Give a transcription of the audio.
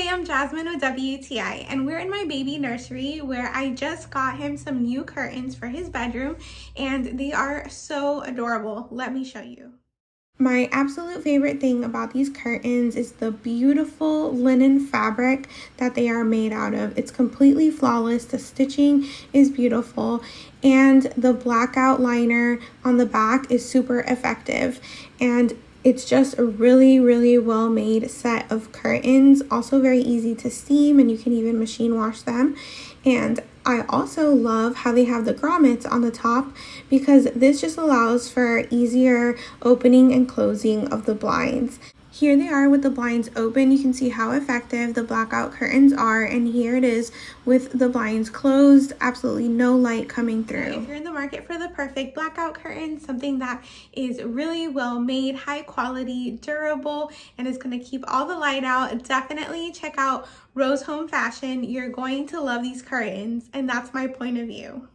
I'm Jasmine with WTI, and we're in my baby nursery where I just got him some new curtains for his bedroom, and they are so adorable. Let me show you. My absolute favorite thing about these curtains is the beautiful linen fabric that they are made out of. It's completely flawless. The stitching is beautiful, and the blackout liner on the back is super effective. And it's just a really well made set of curtains. Also very easy to steam, and you can even machine wash them. And I also love how they have the grommets on the top, because this just allows for easier opening and closing of the blinds. Here they are with the blinds open. You can see how effective the blackout curtains are, and here it is with the blinds closed. Absolutely no light coming through. If you're in the market for the perfect blackout curtain, something that is really well made, high quality, durable, and is going to keep all the light out, definitely check out Rose Home Fashion. You're going to love these curtains, and that's my point of view.